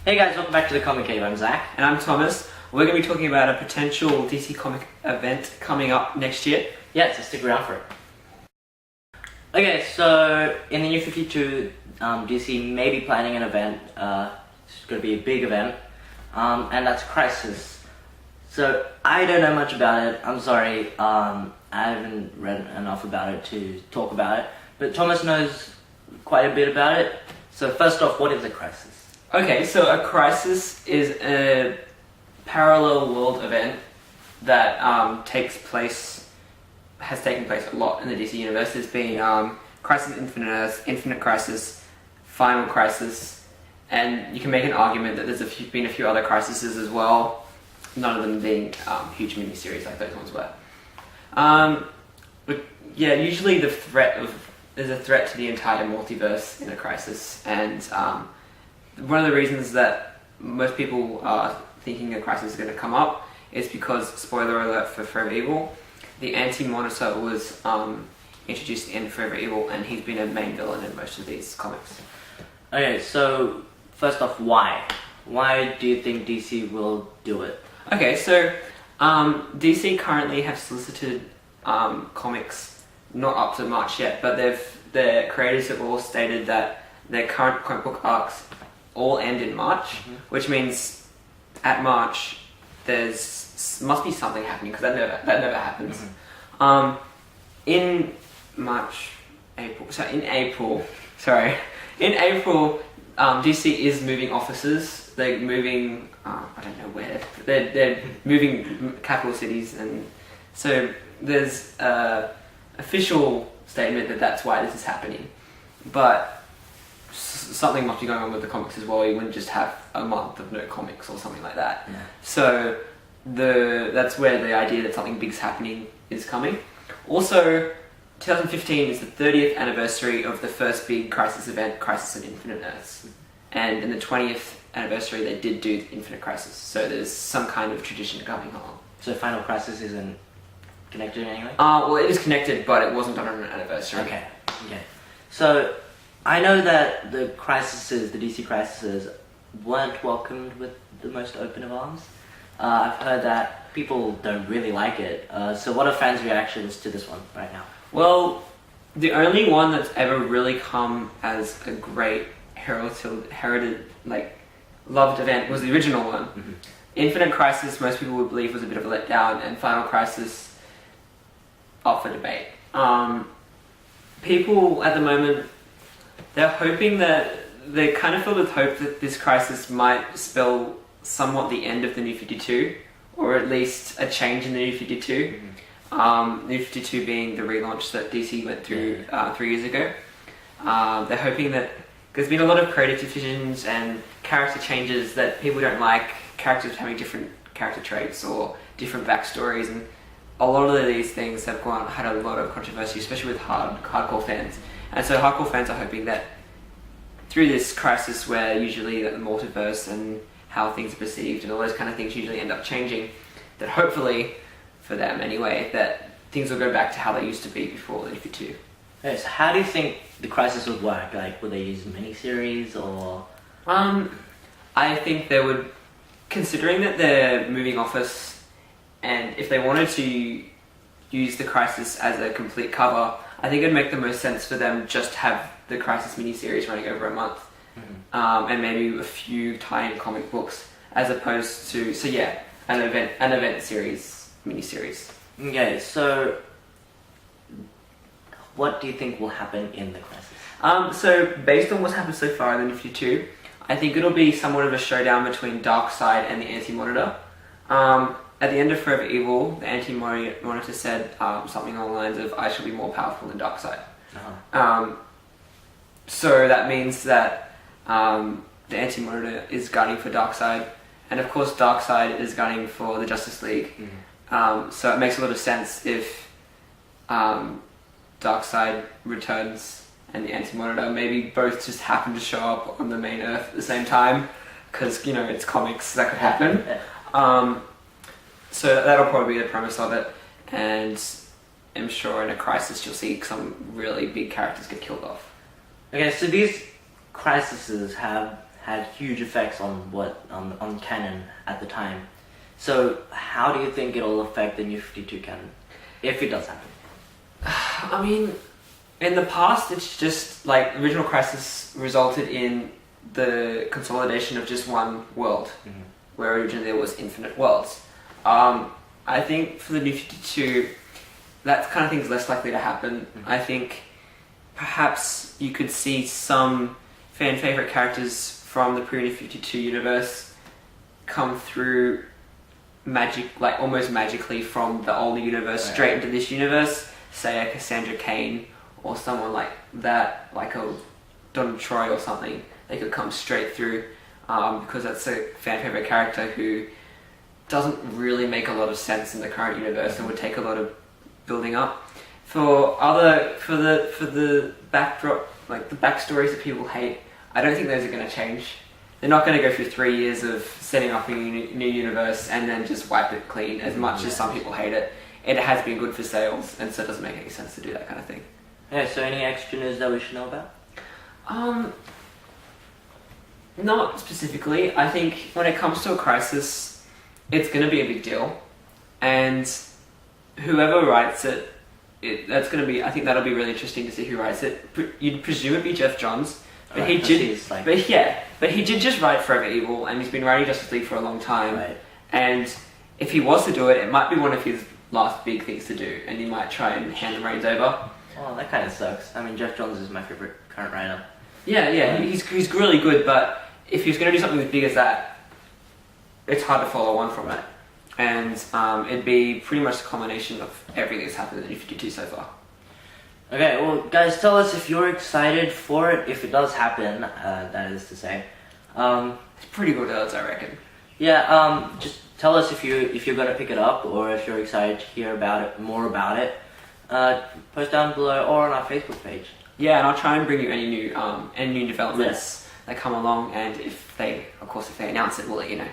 Hey guys, welcome back to the Comicave. I'm Zach. And I'm Thomas. We're going to be talking about a potential DC comic event coming up next year. Yeah, so stick around for it. Okay, so in the New 52, DC may be planning an event. It's going to be a big event, and that's Crisis. So I don't know much about it. I'm sorry. I haven't read enough about it to talk about it. But Thomas knows quite a bit about it. So first off, what is a Crisis? Okay, so a Crisis is a parallel world event that has taken place a lot in the DC universe. There's been Crisis Infinite Earths, Infinite Crisis, Final Crisis, and you can make an argument that there's been a few other crises as well, none of them being huge miniseries like those ones were. But yeah, usually there's a threat to the entire multiverse in a Crisis, and one of the reasons that most people are thinking a Crisis is going to come up is because, spoiler alert for Forever Evil, the Anti-Monitor was introduced at the end of Forever Evil, and he's been a main villain in most of these comics. Okay, so first off, why? Why do you think DC will do it? Okay, so DC currently have solicited comics, not up to March yet, but their creators have all stated that their current comic book arcs all end in March, which means at March must be something happening, because that never happens. In April, DC is moving offices. They're moving, I don't know where. They're moving capital cities, and so there's an official statement that that's why this is happening. But something must be going on with the comics as well. You wouldn't just have a month of no comics or something like that. Yeah. So that's where the idea that something big's happening is coming. Also, 2015 is the 30th anniversary of the first big Crisis event, Crisis on Infinite Earths. And in the 20th anniversary, they did do Infinite Crisis. So there's some kind of tradition coming along. So Final Crisis isn't connected in any way? Well, it is connected, but it wasn't done on an anniversary. Okay. So I know that the DC Crises, weren't welcomed with the most open of arms. I've heard that people don't really like it. So what are fans' reactions to this one right now? Well, the only one that's ever really come as a great loved event was the original one. Mm-hmm. Infinite Crisis, most people would believe, was a bit of a letdown, and Final Crisis, up for debate. People at the moment, they're hoping that they're kind of filled with hope that this Crisis might spell somewhat the end of the New 52, or at least a change in the New 52. New 52 being the relaunch that DC went through 3 years ago. They're hoping that there's been a lot of creative decisions and character changes that people don't like, characters having different character traits or different backstories, and a lot of these things have had a lot of controversy, especially with hardcore fans. And so hardcore fans are hoping that through this Crisis, where usually the multiverse and how things are perceived and all those kind of things usually end up changing, that hopefully, for them anyway, that things will go back to how they used to be before the New 52. Okay, so how do you think the Crisis would work? Like, would they use miniseries or...? I think they would, considering that they're moving office, and if they wanted to use the Crisis as a complete cover, I think it'd make the most sense for them just to have the Crisis miniseries running over a month. And maybe a few tie-in comic books, as opposed to an event series, miniseries. Okay, so what do you think will happen in the Crisis? So based on what's happened so far in the New 52, I think it'll be somewhat of a showdown between Darkseid and the Anti-Monitor. At the end of Forever Evil, the Anti-Monitor said something along the lines of, "I shall be more powerful than Darkseid." So that means that the Anti-Monitor is gunning for Darkseid, and of course Darkseid is gunning for the Justice League. So it makes a lot of sense if Darkseid returns and the Anti-Monitor maybe both just happen to show up on the main Earth at the same time, because it's comics, that could happen. So that'll probably be the premise of it, and I'm sure in a Crisis you'll see some really big characters get killed off. Okay, so these crises have had huge effects on what on canon at the time. So how do you think it'll affect the New 52 canon, if it does happen? I mean, in the past, it's just like original Crisis resulted in the consolidation of just one world, where originally there was infinite worlds. I think for the New 52, that kind of thing's less likely to happen. I think perhaps you could see some fan favorite characters from the pre-New 52 universe come through almost magically from the older universe straight into this universe. Say a Cassandra Cain or someone like that, like a Donna Troy or something. They could come straight through because that's a fan favorite character who doesn't really make a lot of sense in the current universe and would take a lot of building up. For the backdrop, like the backstories that people hate, I don't think those are going to change. They're not going to go through 3 years of setting up a new universe and then just wipe it clean. As much as some people hate it, it has been good for sales, and so it doesn't make any sense to do that kind of thing. Yeah. So any extra news that we should know about? Not specifically. I think when it comes to a Crisis, it's going to be a big deal, and whoever writes it, that's going to be. I think that'll be really interesting to see who writes it. You'd presume it'd be Jeff Johns, but he did. But he did just write Forever Evil, and he's been writing Justice League for a long time. Right. And if he was to do it, it might be one of his last big things to do, and he might try and hand the reins over. Oh, that kind of sucks. I mean, Jeff Johns is my favorite current writer. Yeah, he's really good, but if he's going to do something as big as that, it's hard to follow on from it. And it'd be pretty much a culmination of everything that's happened in the New 52 so far. Okay, well, guys, tell us if you're excited for it, if it does happen, that is to say. It's pretty good odds, I reckon. Yeah, just tell us if you're going to pick it up, or if you're excited to hear more about it. Post down below or on our Facebook page. Yeah, and I'll try and bring you any new developments that come along, and if they announce it, we'll let you know.